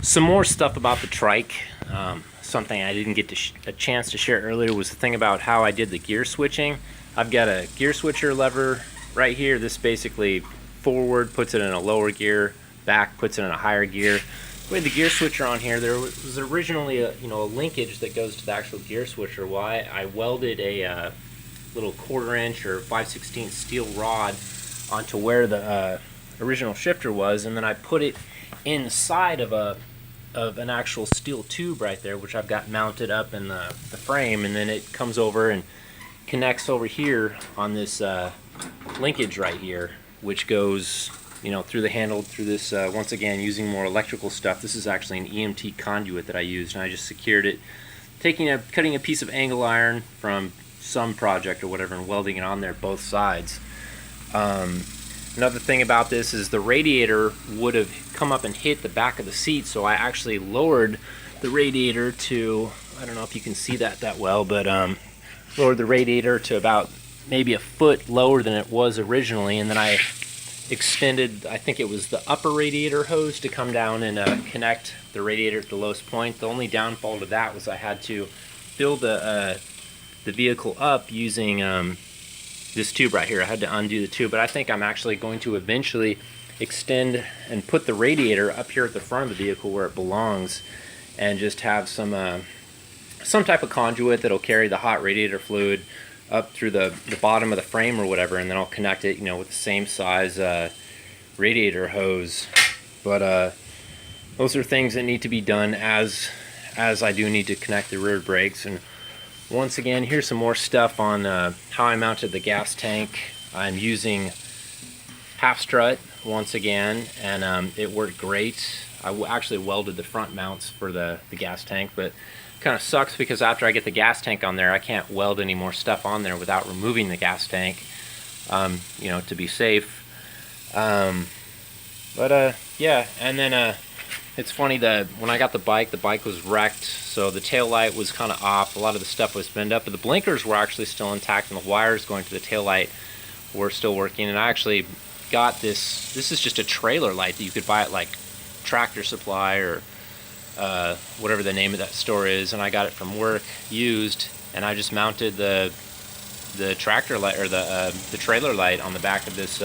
Some more stuff about the Trike. Something I didn't get a chance to share earlier was the thing about how I did the gear switching. I've got a gear switcher lever right here. This basically forward puts it in a lower gear, back puts it in a higher gear. The way the gear switcher on here, there was originally a linkage that goes to the actual gear switcher. Well, I welded a little 1/4 inch or 5/16 steel rod onto where the original shifter was, and then I put it inside of an actual steel tube right there, which I've got mounted up in the frame, and then it comes over and connects over here on this linkage right here, which goes through the handle, through this once again using more electrical stuff. This is actually an EMT conduit that I used, and I just secured it, cutting a piece of angle iron from some project or whatever and welding it on there both sides. Another thing about this is the radiator would have come up and hit the back of the seat, so I actually lowered the radiator to, I don't know if you can see that well, but lowered the radiator to about maybe a foot lower than it was originally, and then I extended, I think it was the upper radiator hose to come down and connect the radiator at the lowest point. The only downfall to that was I had to fill the vehicle up using this tube right here. I had to undo the tube, but I think I'm actually going to eventually extend and put the radiator up here at the front of the vehicle where it belongs, and just have some type of conduit that'll carry the hot radiator fluid up through the bottom of the frame or whatever, and then I'll connect it with the same size radiator hose. But those are things that need to be done as I do need to connect the rear brakes. And once again, here's some more stuff on how I mounted the gas tank. I'm using half strut once again, and it worked great. I actually welded the front mounts for the gas tank, but kind of sucks because after I get the gas tank on there, I can't weld any more stuff on there without removing the gas tank, to be safe. Yeah, and then it's funny that when I got the bike was wrecked, so the tail light was kind of off. A lot of the stuff was bent up, but the blinkers were actually still intact, and the wires going to the tail light were still working. And I actually got this. This is just a trailer light that you could buy at like Tractor Supply or whatever the name of that store is, and I got it from work used, and I just mounted the tractor light or the trailer light on the back of this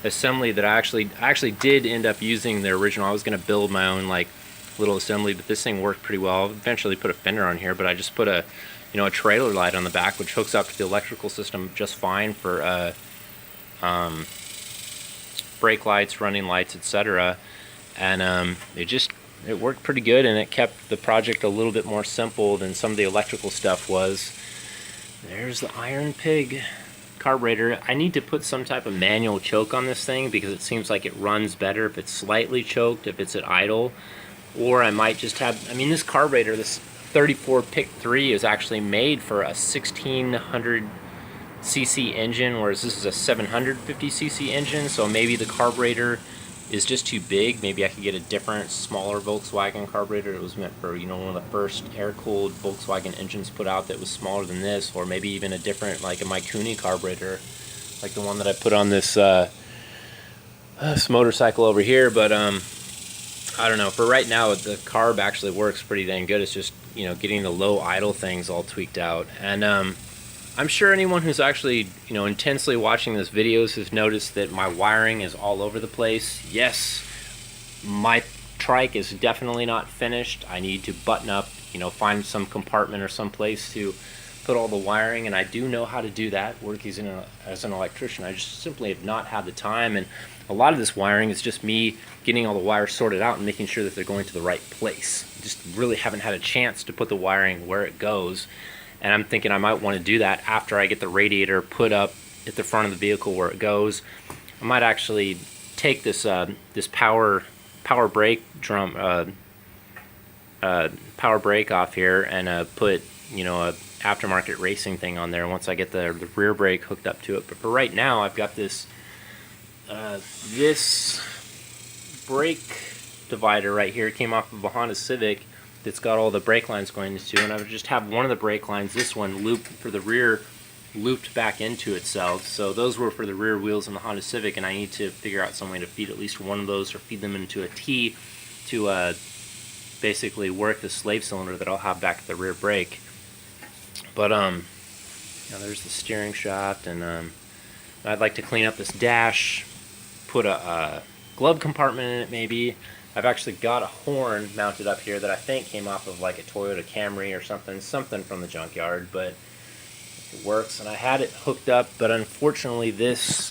assembly that I actually did end up using the original. I was going to build my own like little assembly, but this thing worked pretty well. I'll eventually put a fender on here, but I just put a trailer light on the back, which hooks up to the electrical system just fine for brake lights, running lights, etc. And it worked pretty good, and it kept the project a little bit more simple than some of the electrical stuff was. There's the Iron Pig carburetor. I need to put some type of manual choke on this thing because it seems like it runs better if it's slightly choked, if it's at idle. Or I might just have, this carburetor, this 34 Pick 3 is actually made for a 1600 cc engine, whereas this is a 750 cc engine, so maybe the carburetor is just too big. Maybe I could get a different, smaller Volkswagen carburetor. It was meant for, one of the first air-cooled Volkswagen engines put out that was smaller than this, or maybe even a different, like a Mikuni carburetor, like the one that I put on this motorcycle over here. But I don't know. For right now, the carb actually works pretty dang good. It's just, getting the low idle things all tweaked out. And I'm sure anyone who's actually, intensely watching this videos has noticed that my wiring is all over the place. Yes, my Trike is definitely not finished. I need to button up, find some compartment or some place to put all the wiring, and I do know how to do that, working as an electrician. I just simply have not had the time, and a lot of this wiring is just me getting all the wires sorted out and making sure that they're going to the right place. Just really haven't had a chance to put the wiring where it goes. And I'm thinking I might want to do that after I get the radiator put up at the front of the vehicle where it goes. I might actually take this this power brake drum power brake off here and put a aftermarket racing thing on there once I get the rear brake hooked up to it. But for right now, I've got this this brake divider right here. It came off of a Honda Civic. It's got all the brake lines going into, and I would just have one of the brake lines, this one looped for the rear, looped back into itself. So those were for the rear wheels in the Honda Civic, and I need to figure out some way to feed at least one of those, or feed them into a T to basically work the slave cylinder that I'll have back at the rear brake. But there's the steering shaft, and I'd like to clean up this dash, put a glove compartment in it maybe. I've actually got a horn mounted up here that I think came off of like a Toyota Camry or something from the junkyard, but it works. And I had it hooked up, but unfortunately this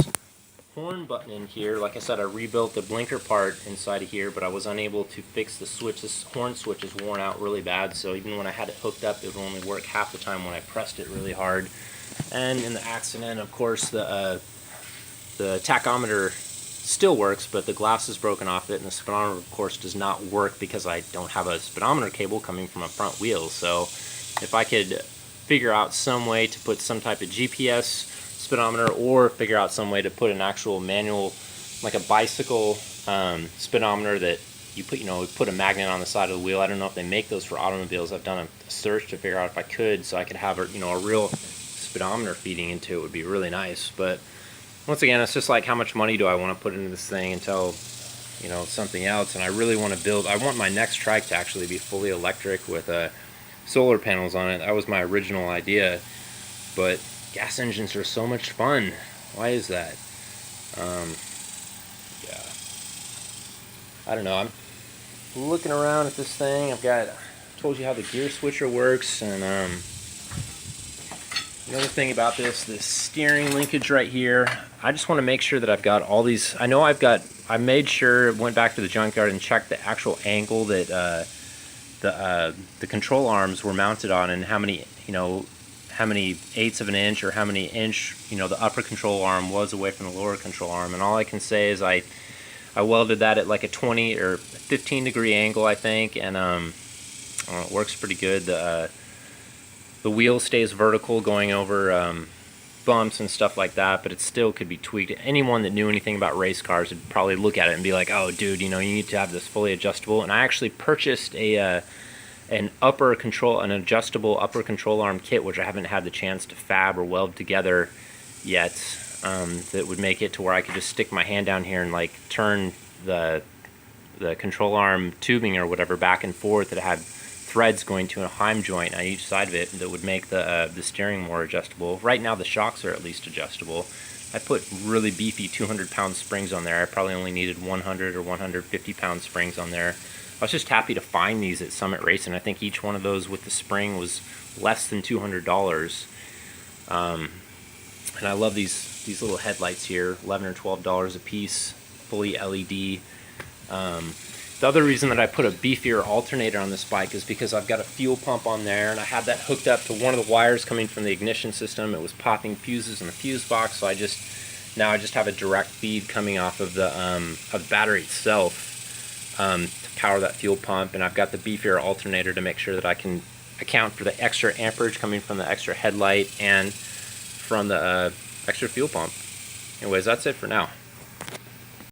horn button in here, like I said, I rebuilt the blinker part inside of here, but I was unable to fix the switch. This horn switch is worn out really bad, so even when I had it hooked up, it would only work half the time when I pressed it really hard. And in the accident, of course, the tachometer still works, but the glass is broken off it, and the speedometer, of course, does not work because I don't have a speedometer cable coming from a front wheel. So if I could figure out some way to put some type of GPS speedometer, or figure out some way to put an actual manual, like a bicycle speedometer that you put a magnet on the side of the wheel. I don't know if they make those for automobiles. I've done a search to figure out if I could, so I could have a real speedometer feeding into it. Would be really nice. But once again, it's just like, how much money do I want to put into this thing until something else. And I really want to build, I want my next Trike to actually be fully electric with solar panels on it. That was my original idea, but gas engines are so much fun. Why is that? Yeah, I don't know. I'm looking around at this thing. Told you how the gear switcher works, and another thing about this steering linkage right here, I just want to make sure that I've got all these. I made sure, went back to the junkyard and checked the actual angle that the control arms were mounted on, and how many eighths of an inch, or how many inch the upper control arm was away from the lower control arm. And all I can say is I welded that at like a 20 or 15 degree angle, I think, and it works pretty good. The wheel stays vertical going over bumps and stuff like that, but it still could be tweaked.Able that knew anything about race cars would probably look at it and be like, oh dude, you need to have this fully adjustable. And I actually purchased an adjustable upper control arm kit, which I haven't had the chance to fab or weld together yet, that would make it to where I could just stick my hand down here and like turn the control arm tubing or whatever back and forth. That had threads going to a heim joint on each side of it that would make the steering more adjustable. Right now the shocks are at least adjustable. I put really beefy 200-pound springs on there. I probably only needed 100 or 150-pound springs on there. I was just happy to find these at Summit Racing. I think each one of those with the spring was less than $200. And I love these little headlights here, $11 or $12 a piece, fully LED. The other reason that I put a beefier alternator on this bike is because I've got a fuel pump on there, and I had that hooked up to one of the wires coming from the ignition system. It was popping fuses in the fuse box, so I just have a direct feed coming off of the battery itself to power that fuel pump. And I've got the beefier alternator to make sure that I can account for the extra amperage coming from the extra headlight and from the extra fuel pump. Anyways, that's it for now.